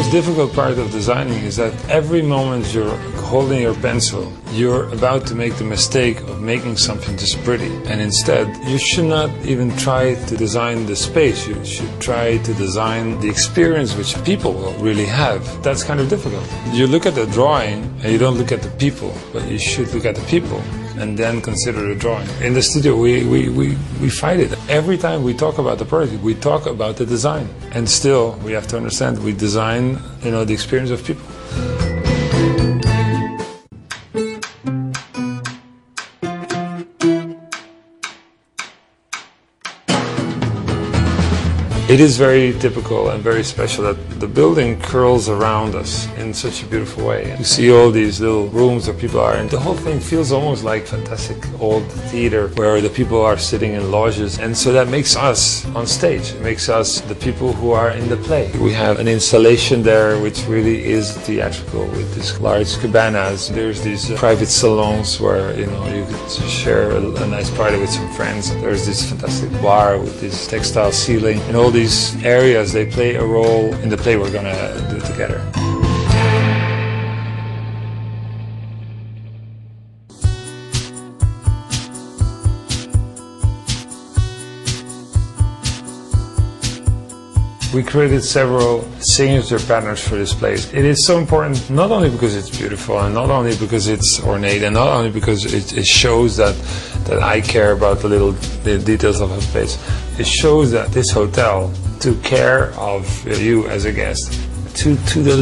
most difficult part of designing is that every moment you're holding your pencil, you're about to make the mistake of making something just pretty. And instead, you should not even try to design the space. You should try to design the experience which people will really have. That's kind of difficult. You look at the drawing and you don't look at the people, but you should look at the people and then consider the drawing. In the studio, we fight it. Every time we talk about the project, we talk about the design. And still, we have to understand, we design, the experience of people. It is very typical and very special that the building curls around us in such a beautiful way. You see all these little rooms where people are, and the whole thing feels almost like fantastic old theater where the people are sitting in lodges. And so that makes us on stage. It makes us the people who are in the play. We have an installation there which really is theatrical with these large cabanas. There's these private salons where you could share a nice party with some friends. There's this fantastic bar with this textile ceiling, and all these areas, they play a role in the play we're going to do together. We created several signature patterns for this place. It is so important, not only because it's beautiful and not only because it's ornate and not only because it shows that I care about the details of a place. It shows that this hotel took care of you as a guest to the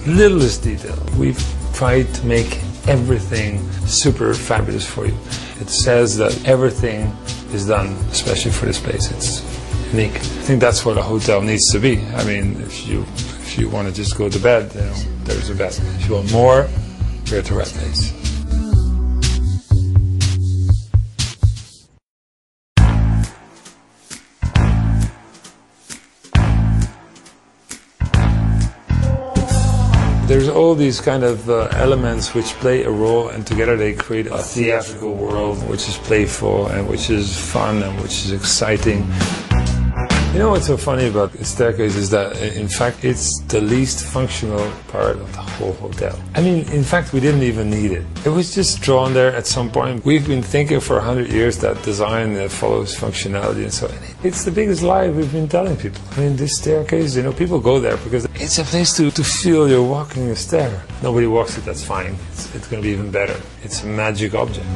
littlest detail. We've tried to make everything super fabulous for you. It says that everything is done especially for this place. It's unique. I think that's what a hotel needs to be. I mean, if you want to just go to bed, there's a bed. If you want more, you're at the right place. There's all these kind of elements which play a role, and together they create a theatrical world which is playful and which is fun and which is exciting. You know what's so funny about the staircase is that, in fact, it's the least functional part of the whole hotel. I mean, in fact, we didn't even need it. It was just drawn there at some point. We've been thinking for 100 years that design follows functionality and so on. It's the biggest lie we've been telling people. I mean, this staircase, people go there because it's a place to feel you're walking a stair. Nobody walks it, that's fine. It's going to be even better. It's a magic object.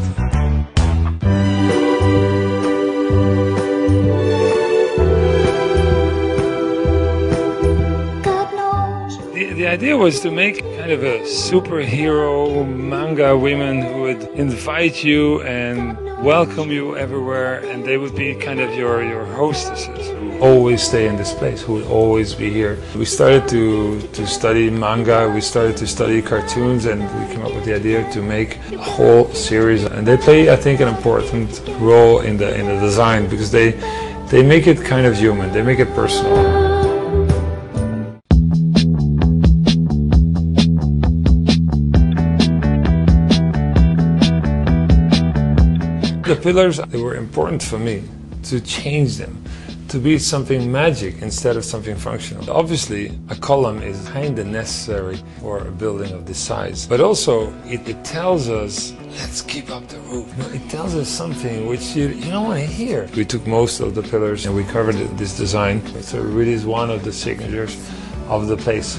The idea was to make kind of a superhero manga women who would invite you and welcome you everywhere, and they would be kind of your hostesses who always stay in this place, who would always be here. We started to study manga, we started to study cartoons, and we came up with the idea to make a whole series. And they play, I think, an important role in the design because they make it kind of human, they make it personal. The pillars, they were important for me to change them, to be something magic instead of something functional. Obviously, a column is kind of necessary for a building of this size, but also it tells us, let's keep up the roof. It tells us something which you don't want to hear. We took most of the pillars and we covered this design, so it really is one of the signatures of the place.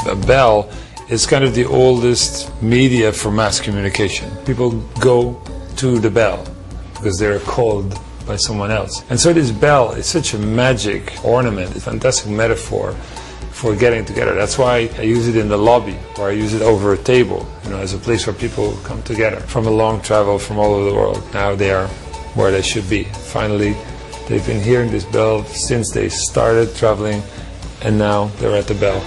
A bell is kind of the oldest media for mass communication. People go to the bell because they're called by someone else. And so this bell is such a magic ornament, a fantastic metaphor for getting together. That's why I use it in the lobby, or I use it over a table, as a place where people come together from a long travel from all over the world. Now they are where they should be. Finally, they've been hearing this bell since they started traveling, and now they're at the bell.